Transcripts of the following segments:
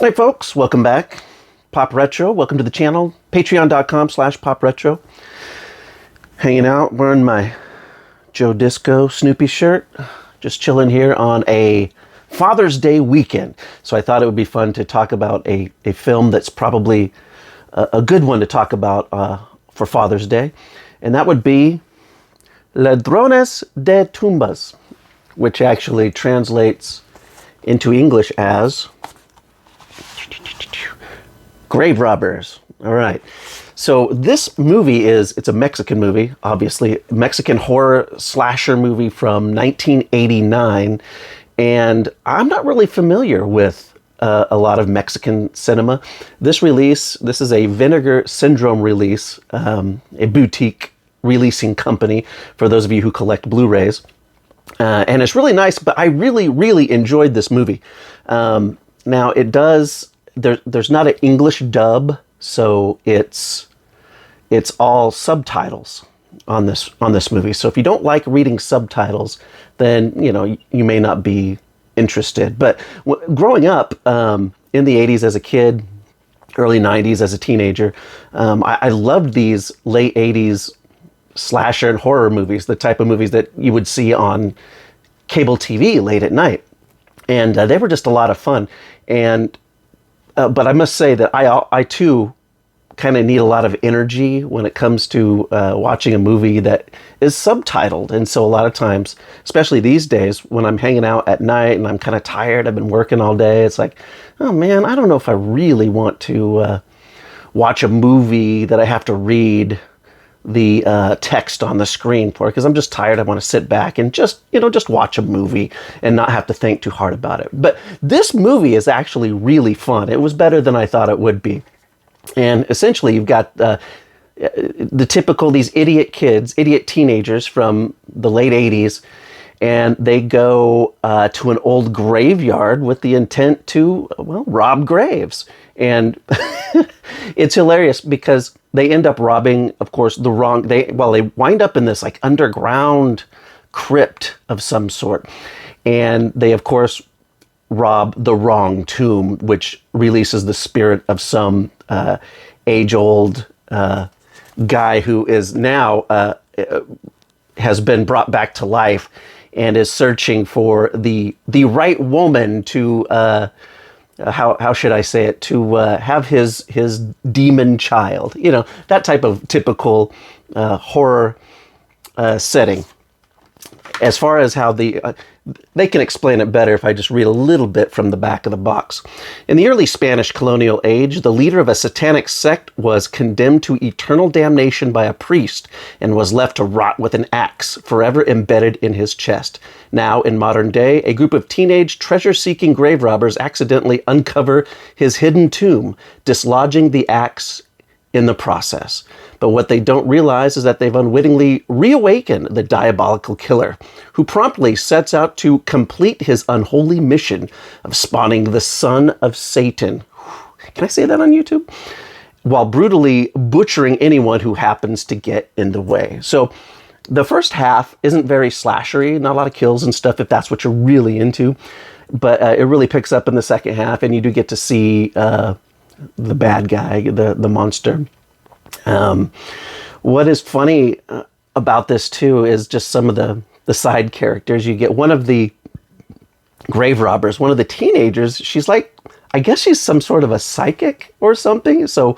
Hey folks, welcome back. Pop Retro, welcome to the channel. Patreon.com/PopRetro. Hanging out, wearing my Joe Disco Snoopy shirt. Just chilling here on a Father's Day weekend. So I thought it would be fun to talk about a film that's probably a good one to talk about for Father's Day. And that would be Ladrones De Tumbas, which actually translates into English as Grave Robbers. All right. So this movie it's a Mexican movie, obviously. Mexican horror slasher movie from 1989. And I'm not really familiar with a lot of Mexican cinema. This is a Vinegar Syndrome release, a boutique releasing company for those of you who collect Blu-rays. And it's really nice, but I really, really enjoyed this movie. Now, there's not an English dub, so it's all subtitles on this movie. So if you don't like reading subtitles, then you may not be interested. But growing up in the 80s as a kid, early 90s as a teenager, I loved these late 80s slasher and horror movies, the type of movies that you would see on cable TV late at night. And they were just a lot of fun. But I must say that I too kind of need a lot of energy when it comes to watching a movie that is subtitled. And so a lot of times, especially these days, when I'm hanging out at night and I'm kind of tired, I've been working all day, it's like, oh man, I don't know if I really want to watch a movie that I have to read the text on the screen for, because I'm just tired. I want to sit back and just watch a movie and not have to think too hard about it. But this movie is actually really fun. It was better than I thought it would be. And essentially you've got the typical, these idiot teenagers from the late 80s, and they go to an old graveyard with the intent to, rob graves. And it's hilarious because they end up robbing, of course, they wind up in this like underground crypt of some sort. And they, of course, rob the wrong tomb, which releases the spirit of some age-old guy who is now has been brought back to life and is searching for the right woman to how should I say it, to have his demon child, that type of typical horror setting. As far as how they can explain it better if I just read a little bit from the back of the box. In the early Spanish colonial age, the leader of a satanic sect was condemned to eternal damnation by a priest and was left to rot with an axe, forever embedded in his chest. Now, in modern day, a group of teenage treasure-seeking grave robbers accidentally uncover his hidden tomb, dislodging the axe in the process. But what they don't realize is that they've unwittingly reawakened the diabolical killer, who promptly sets out to complete his unholy mission of spawning the son of Satan. Can I say that on YouTube? While brutally butchering anyone who happens to get in the way. So the first half isn't very slashery, not a lot of kills and stuff if that's what you're really into. But it really picks up in the second half, and you do get to see the bad guy, the monster. What is funny about this too is just some of the side characters. You get one of the grave robbers, one of the teenagers. She's like, I guess she's some sort of a psychic or something. So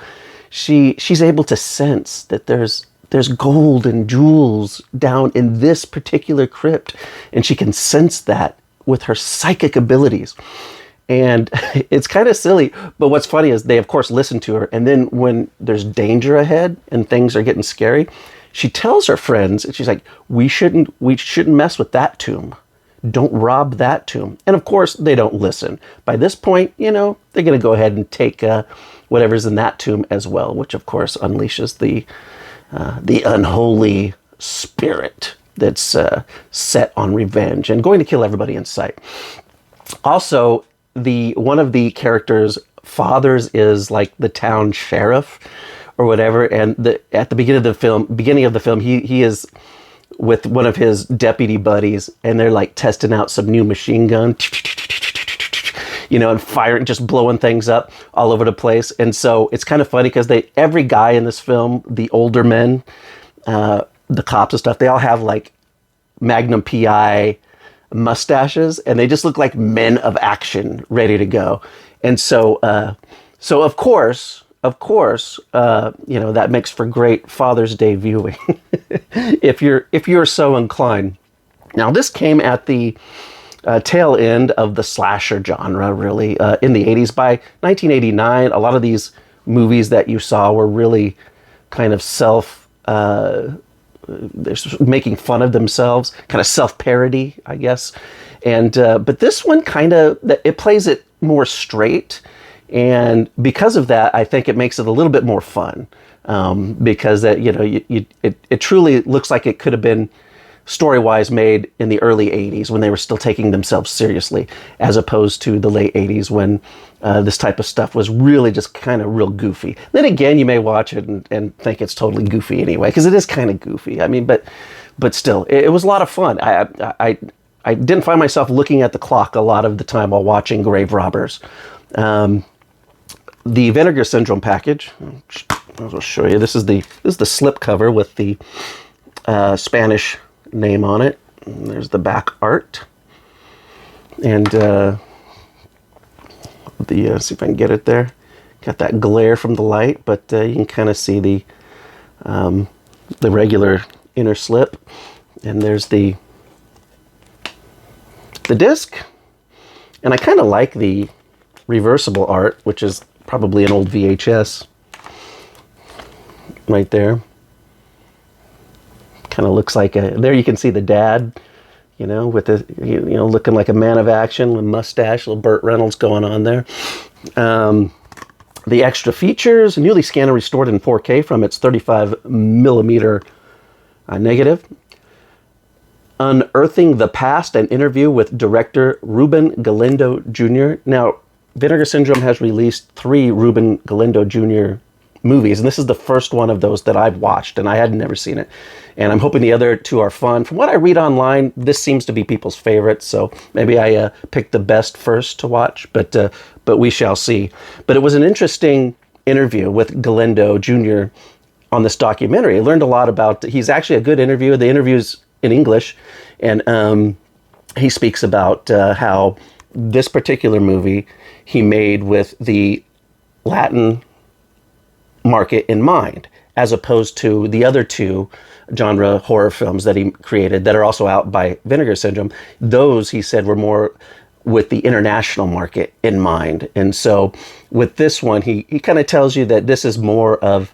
she's able to sense that there's gold and jewels down in this particular crypt, and she can sense that with her psychic abilities. And it's kind of silly, but what's funny is they, of course, listen to her. And then when there's danger ahead and things are getting scary, she tells her friends, and she's like, we shouldn't mess with that tomb. Don't rob that tomb. And of course, they don't listen. By this point, they're going to go ahead and take whatever's in that tomb as well, which of course unleashes the unholy spirit that's set on revenge and going to kill everybody in sight. Also, one of the characters' fathers is like the town sheriff or whatever, and at the beginning of the film, he is with one of his deputy buddies, and they're like testing out some new machine gun. and firing, just blowing things up all over the place. And so it's kind of funny because every guy in this film, the older men, the cops and stuff, they all have like Magnum PI mustaches, and they just look like men of action ready to go. And so of course, that makes for great Father's Day viewing if you're so inclined. Now, this came at the tail end of the slasher genre, really, in the 80s. By 1989, a lot of these movies that you saw were really kind of they're making fun of themselves, kind of self-parody, I guess. And but this one it plays it more straight, and because of that, I think it makes it a little bit more fun, because it truly looks like it could have been story-wise made in the early 80s when they were still taking themselves seriously, as opposed to the late 80s when this type of stuff was really just kind of real goofy. Then again, you may watch it and think it's totally goofy anyway, because it is kind of goofy. I mean, but still, it was a lot of fun. I didn't find myself looking at the clock a lot of the time while watching Grave Robbers. The Vinegar Syndrome package, I'll show you. This is the slipcover with the Spanish name on it. And there's the back art, and see if I can get it there. Got that glare from the light, but you can kind of see the regular inner slip, and there's the disc. And I kind of like the reversible art, which is probably an old VHS right there. Kind of looks like there you can see the dad, with the, looking like a man of action with mustache, little Burt Reynolds going on there. The extra features, newly scanned and restored in 4K from its 35 millimeter negative. Unearthing the Past, an interview with director Ruben Galindo Jr. Now, Vinegar Syndrome has released 3 Ruben Galindo Jr. movies, and this is the first one of those that I've watched, and I had never seen it. And I'm hoping the other 2 are fun. From what I read online, this seems to be people's favorite, so maybe I picked the best first to watch, but we shall see. But it was an interesting interview with Galindo Jr. on this documentary. I learned a lot about, he's actually a good interviewer. The interview's in English, and he speaks about how this particular movie he made with the Latin market in mind, as opposed to the other 2 genre horror films that he created that are also out by Vinegar Syndrome. Those, he said, were more with the international market in mind. And so with this one, he kind of tells you that this is more of,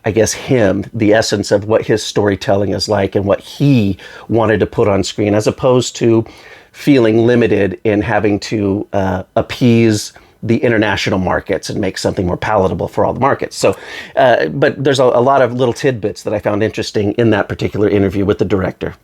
I guess, him, the essence of what his storytelling is like and what he wanted to put on screen, as opposed to feeling limited in having to appease the international markets and make something more palatable for all the markets. So, but there's a lot of little tidbits that I found interesting in that particular interview with the director.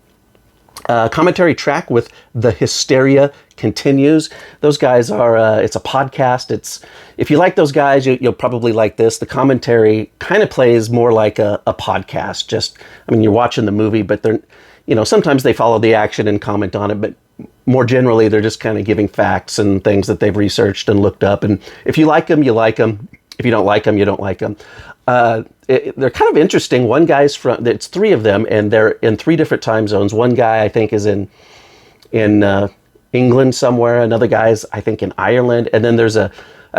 Commentary track with The Hysteria Continues. Those guys are, it's a podcast. If you like those guys, you'll probably like this. The commentary kind of plays more like a podcast. You're watching the movie, but they're, sometimes they follow the action and comment on it, but more generally, they're just kind of giving facts and things that they've researched and looked up. And if you like them, you like them. If you don't like them, you don't like them. They're kind of interesting. One guy's it's 3 of them, and they're in 3 different time zones. One guy, I think, is in England somewhere. Another guy's, I think, in Ireland. And then there's a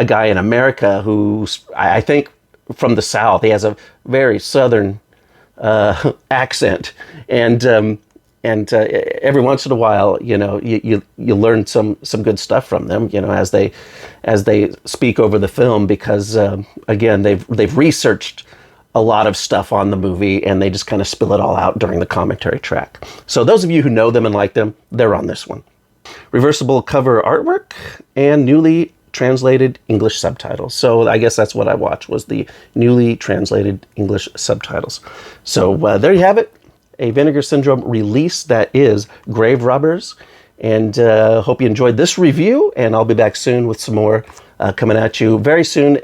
guy in America who's, I think, from the South. He has a very Southern accent. And every once in a while, you learn some good stuff from them, as they speak over the film, because again, they've researched a lot of stuff on the movie, and they just kind of spill it all out during the commentary track. So those of you who know them and like them, they're on this one. Reversible cover artwork and newly translated English subtitles. So I guess that's what I watched, was the newly translated English subtitles. So there you have it. A Vinegar Syndrome release that is Grave Robbers. And hope you enjoyed this review, and I'll be back soon with some more coming at you very soon.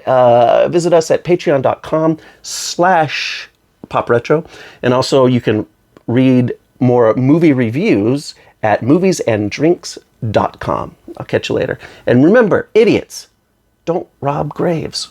Visit us at patreon.com/popretro. And also you can read more movie reviews at moviesanddrinks.com. I'll catch you later. And remember, idiots, don't rob graves.